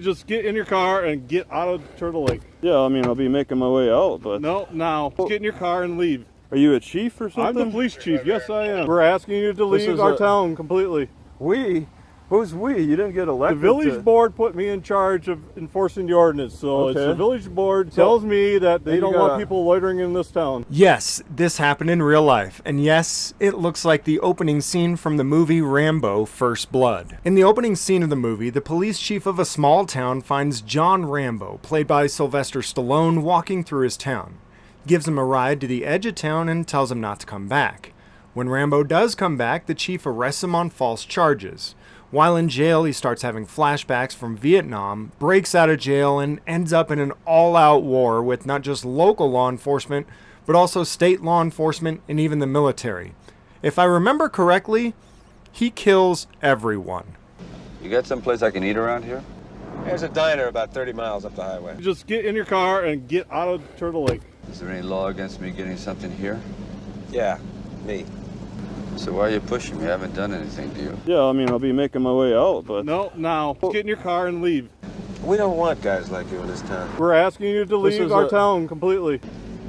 Just get in your car and get out of Turtle Lake. Yeah, I mean, I'll be making my way out, but... No, now. Just get in your car and leave. Are you a chief or something? I'm the police chief. Yes, I am. We're asking you to leave our town completely. We? Who's we? You didn't get elected. The village board put me in charge of enforcing the ordinance, so it's the village board tells me that they don't want people loitering in this town. Yes, this happened in real life, and yes, it looks like the opening scene from the movie Rambo: First Blood. In the opening scene of the movie, the police chief of a small town finds John Rambo, played by Sylvester Stallone, walking through his town. Gives him a ride to the edge of town and tells him not to come back. When Rambo does come back, the chief arrests him on false charges. While in jail, he starts having flashbacks from Vietnam, breaks out of jail, and ends up in an all-out war with not just local law enforcement, but also state law enforcement and even the military. If I remember correctly, he kills everyone. You got someplace I can eat around here? There's a diner about 30 miles up the highway. Just get in your car and get out of Turtle Lake. Is there any law against me getting something here? Yeah, me. So why are you pushing me? I haven't done anything to you. Yeah, I mean, I'll be making my way out, but... No, now. Just get in your car and leave. We don't want guys like you in this town. We're asking you to leave our town completely.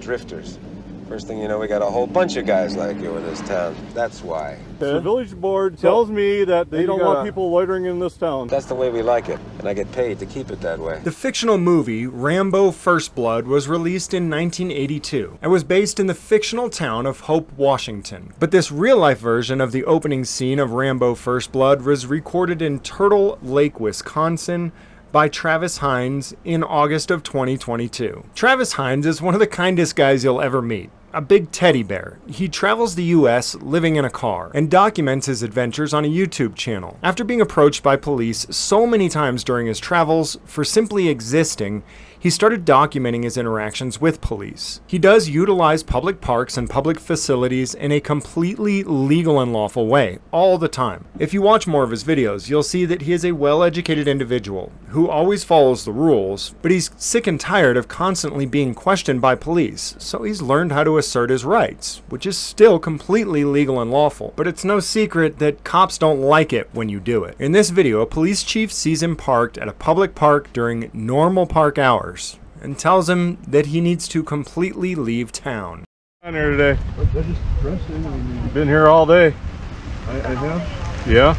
Drifters. First thing you know, we got a whole bunch of guys like you in this town. That's why. The village board tells me that they don't want people loitering in this town. That's the way we like it, and I get paid to keep it that way. The fictional movie Rambo: First Blood was released in 1982 and was based in the fictional town of Hope, Washington. But this real-life version of the opening scene of Rambo: First Blood was recorded in Turtle Lake, Wisconsin, by Travis Hines in August of 2022. Travis Hines is one of the kindest guys you'll ever meet. A big teddy bear. He travels the US living in a car and documents his adventures on a YouTube channel. After being approached by police so many times during his travels for simply existing, he started documenting his interactions with police. He does utilize public parks and public facilities in a completely legal and lawful way, all the time. If you watch more of his videos, you'll see that he is a well-educated individual who always follows the rules, but he's sick and tired of constantly being questioned by police, so he's learned how to assert his rights, which is still completely legal and lawful. But it's no secret that cops don't like it when you do it. In this video, a police chief sees him parked at a public park during normal park hours and tells him that he needs to completely leave town. I'm here today. I just pressed in. Been here all day. I have? Yeah.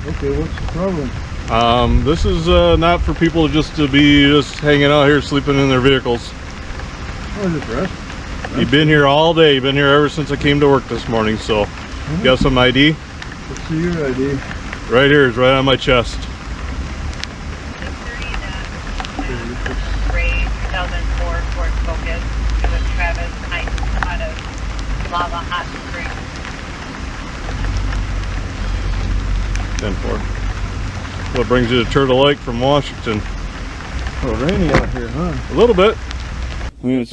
Okay, what's the problem? This is not for people just to be hanging out here sleeping in their vehicles. Oh, just rest. You've been here all day. You've been here ever since I came to work this morning, so you got some ID? Let's see your ID. Right here, is right on my chest. 2004 Ford Focus with Travis Hines out of Lava Hot Springs. 10-4. What brings you to Turtle Lake from Washington? Oh, rainy out here, huh? A little bit. I mean,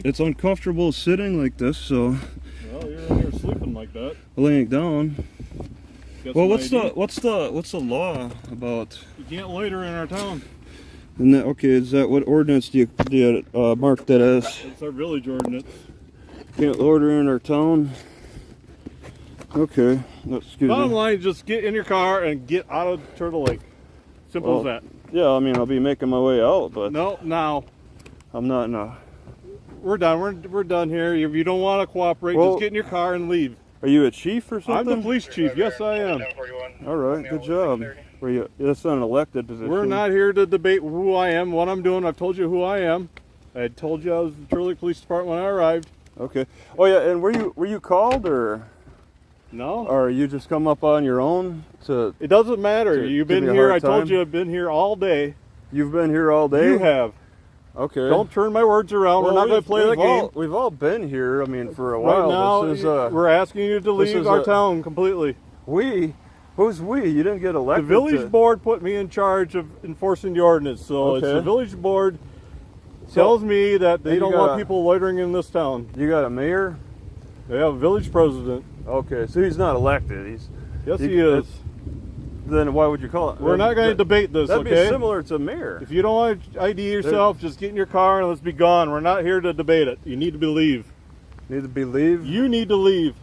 it's uncomfortable sitting like this, so... Well, you're in here sleeping like that. Laying down. Well, what's the law about? You can't loiter in our town. And that, okay, is that what ordinance do you mark that as? It's our village ordinance. Can't loiter in our town. Okay, excuse me. Bottom line, just get in your car and get out of Turtle Lake. Simple as that. Yeah, I mean, I'll be making my way out, but... No, now. I'm not, no. We're done. We're done here. If you don't want to cooperate, just get in your car and leave. Are you a chief or something? I'm the police chief. Yes, I am. All right, good job. That's not an elected position. We're not here to debate who I am, what I'm doing. I've told you who I am. I told you I was the Turtle Lake Police Department when I arrived. Okay. Oh yeah, and were you called or? No. Or you just come up on your own to? It doesn't matter. You've been here. I told you I've been here all day. You've been here all day? You have. Okay. Don't turn my words around. We're not going to play the game. We've all been here. I mean, for a while. Right now, we're asking you to leave our town completely. We? Who's we? You didn't get elected. The village board put me in charge of enforcing the ordinance, so it's the village board tells me that they don't want people loitering in this town. You got a mayor? They have a village president. Okay, so he's not elected. Yes, he is. Then why would you call it? We're not going to debate this, that'd okay? That'd be similar to mayor. If you don't want to ID yourself, just get in your car and let's be gone. We're not here to debate it. You need to leave. Need to leave? You need to leave.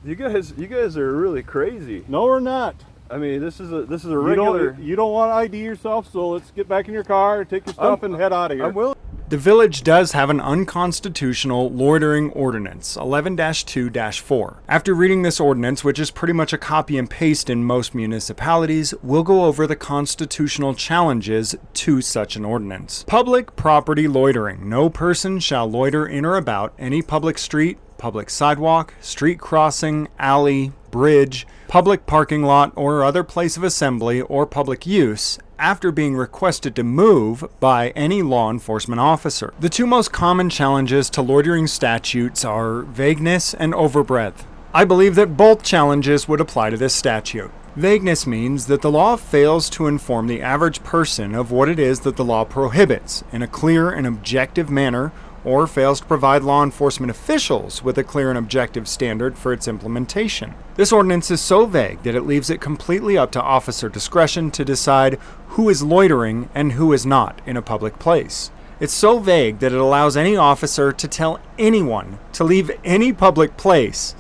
You guys are really crazy. No, we're not. I mean, this is a You regular. don't want to ID yourself, so let's get back in your car, take your stuff, and head out of here. I'm willing. The village does have an unconstitutional loitering ordinance, 11-2-4. After reading this ordinance, which is pretty much a copy and paste in most municipalities, we'll go over the constitutional challenges to such an ordinance. Public property loitering. No person shall loiter in or about any public street, public sidewalk, street crossing, alley, bridge, public parking lot, or other place of assembly or public use after being requested to move by any law enforcement officer. The two most common challenges to loitering statutes are vagueness and overbreadth. I believe that both challenges would apply to this statute. Vagueness means that the law fails to inform the average person of what it is that the law prohibits in a clear and objective manner, or fails to provide law enforcement officials with a clear and objective standard for its implementation. This ordinance is so vague that it leaves it completely up to officer discretion to decide who is loitering and who is not in a public place. It's so vague that it allows any officer to tell anyone to leave any public place,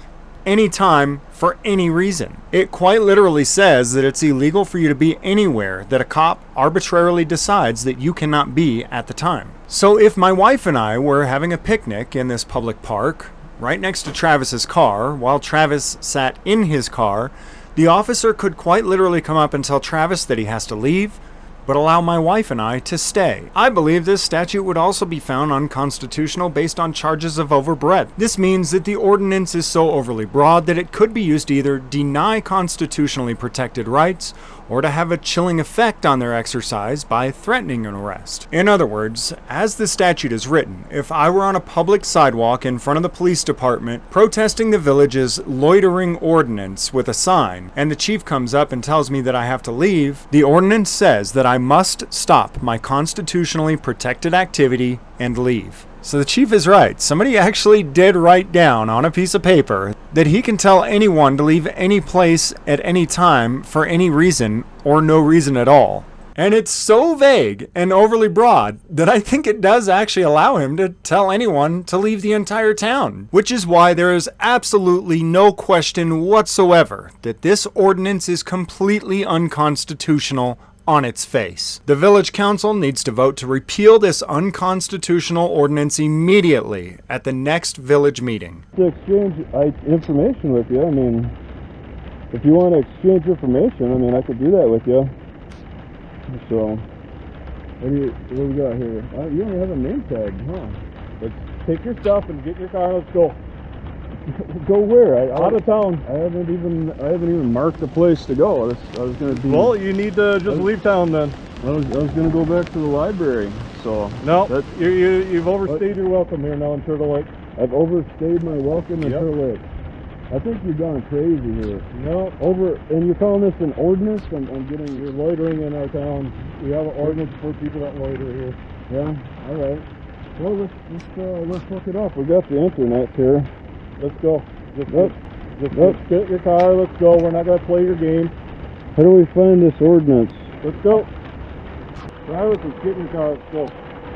anytime, for any reason. It quite literally says that it's illegal for you to be anywhere that a cop arbitrarily decides that you cannot be at the time. So if my wife and I were having a picnic in this public park, right next to Travis's car, while Travis sat in his car, the officer could quite literally come up and tell Travis that he has to leave, but allow my wife and I to stay. I believe this statute would also be found unconstitutional based on charges of overbreadth. This means that the ordinance is so overly broad that it could be used to either deny constitutionally protected rights or to have a chilling effect on their exercise by threatening an arrest. In other words, as the statute is written, if I were on a public sidewalk in front of the police department protesting the village's loitering ordinance with a sign, and the chief comes up and tells me that I have to leave, the ordinance says that I must stop my constitutionally protected activity and leave. So the chief is right. Somebody actually did write down on a piece of paper that he can tell anyone to leave any place at any time for any reason or no reason at all. And it's so vague and overly broad that I think it does actually allow him to tell anyone to leave the entire town. Which is why there is absolutely no question whatsoever that this ordinance is completely unconstitutional on its face. The village council needs to vote to repeal this unconstitutional ordinance immediately at the next village meeting. To exchange information with you, I mean, if you want to exchange information, I mean, I could do that with you. So, what do we got here? You only have a name tag, huh? Let's take your stuff and get in your car. Let's go. Go where? Out of town. I haven't even marked the place to go. I was going to be. Well, you need to just leave town then. I was going to go back to the library. So no, you've overstayed your welcome here now in Turtle Lake. I've overstayed my welcome in Turtle Lake. I think you've gone crazy here. No, and you're calling this an ordinance? You're loitering in our town. We have an ordinance for people that loiter here. Yeah. All right. Well, let's look it up. We got the internet here. Let's go. Just get your car. Let's go. We're not going to play your game. How do we find this ordinance? Let's go. Travis, let's get in your car. Let's go.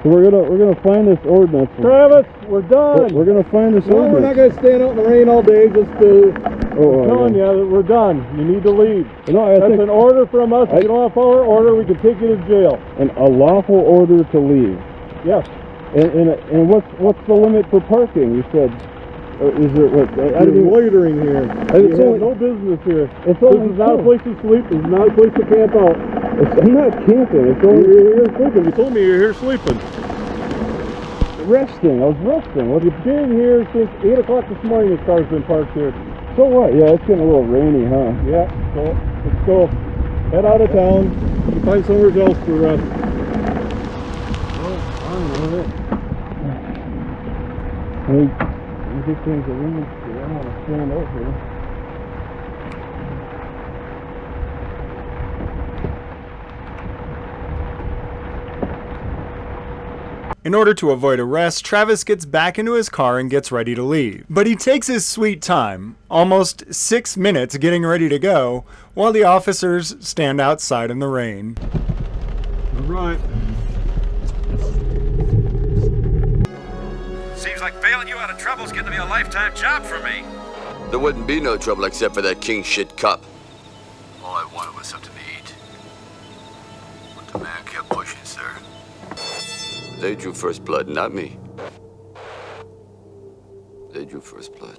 So we're gonna find this ordinance. Travis, we're done. We're gonna find this ordinance. We're not going to stand out in the rain all day. Just telling you that we're done. You need to leave. No, That's an order from us. If you don't have our order, we can take you to jail. A lawful order to leave. Yes. And what's the limit for parking? You said. Is there what? You're loitering here. You have no business here. This is not a place to sleep. This is not a place to camp out. I'm not camping. You're here sleeping. You told me you're here sleeping. Resting. I was resting. You've been here since 8 o'clock this morning. This car's been parked here. So what? Yeah, it's getting a little rainy, huh? Yeah. So let's go. Head out of town. Find somewhere else to rest. Oh, I don't know. These things are really, I don't want to stand out here. In order to avoid arrest, Travis gets back into his car and gets ready to leave. But he takes his sweet time, almost 6 minutes getting ready to go, while the officers stand outside in the rain. All right. Seems like bailing you out of trouble's getting to be a lifetime job for me. There wouldn't be no trouble except for that king shit cop. All I want us something to eat. But the man kept pushing, sir. They drew first blood, not me. They drew first blood.